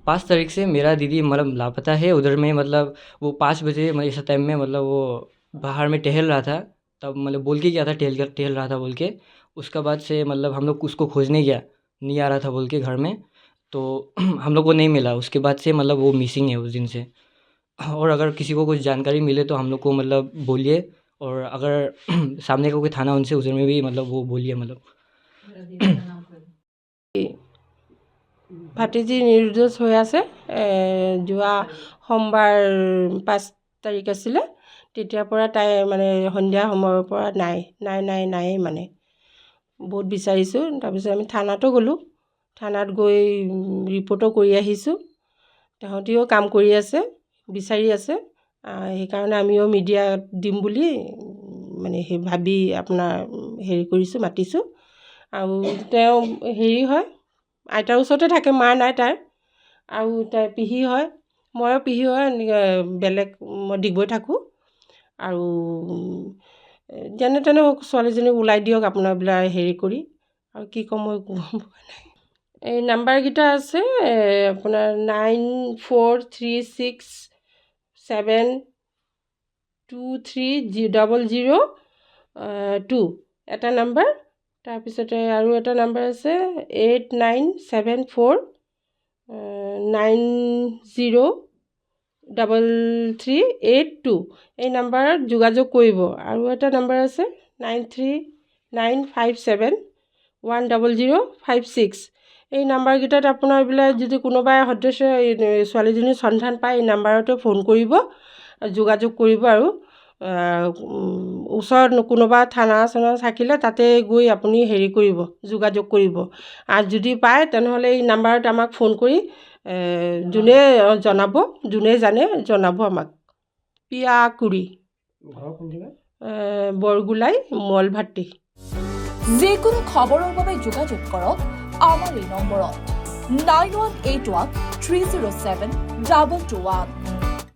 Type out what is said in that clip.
5 तारीख से मेरा दीदी मतलब लापता है। उधर में मतलब वो 5 बजे मतलब इस टाइम में मतलब वो बाहर में टहल रहा था, तब मतलब बोल के गया था टहल रहा था बोल के। उसका बाद से मतलब हम लोग उसको खोजने गया, नहीं आ रहा था बोल के घर में, तो हम लोग को नहीं मिला। उसके बाद से मतलब वो मिसिंग है उस दिन से। और अगर किसी को कुछ जानकारी मिले तो हम लोग को मतलब बोलिए, और अगर सामने का कोई थाना उनसे उधर में भी मतलब वो बोलिए मतलब। ভাতিজী নিৰুদ্দেশ হৈ আছে। যোৱা সোমবাৰ 5 তাৰিখ আছিলে, তেতিয়াৰ পৰা তাই মানে সন্ধিয়া সময়ৰ পৰা নায়েই মানে। বহুত বিচাৰিছোঁ। তাৰপিছত আমি থানাতো গ'লোঁ, থানাত গৈ ৰিপৰ্টো কৰি আহিছোঁ। তাহাঁতিও কাম কৰি আছে, বিচাৰি আছে। সেইকাৰণে আমিও মিডিয়াত দিম বুলি মানে সেই ভাবি আপোনাৰ হেৰি কৰিছোঁ, মাতিছোঁ। আৰু তেওঁ হেৰি হয়, আইতাৰ ওচৰতে থাকে, মা নাই তাৰ। আৰু তাই পেহী হয়, ময়ো পেহী হয়। বেলেগ মই ডিগবৈ থাকোঁ। আৰু যেনে তেনে ছোৱালীজনীক ওলাই দিয়ক আপোনাৰবিলাক হেৰি কৰি। আৰু কি ক'ম মই গম পোৱা নাই। এই নাম্বাৰকেইটা আছে আপোনাৰ 9436723002 এটা নাম্বাৰ। তাৰপিছতে আৰু এটা নাম্বাৰ আছে 8974903382। এই নাম্বাৰত যোগাযোগ কৰিব। আৰু এটা নাম্বাৰ আছে 9395710056। এই নাম্বাৰকেইটাত আপোনাৰ বিলাক যদি কোনোবাই সদস্য ছোৱালীজনীৰ সন্ধান পায়, এই নাম্বাৰতে ফোন কৰিব, যোগাযোগ কৰিব। আৰু ওচৰত কোনোবা থানা চানা থাকিলে তাতে গৈ আপুনি হেৰি কৰিব, যোগাযোগ কৰিব। আৰু যদি পায় তেনেহ'লে এই নাম্বাৰত আমাক ফোন কৰি যোনে জনাব, যোনে জানে জনাব আমাক। পিয়াকুৰি, বৰগোলাই, মলভাটি। যিকোনো খবৰৰ বাবে যোগাযোগ কৰক আমাৰ এই নম্বৰত 9181307221।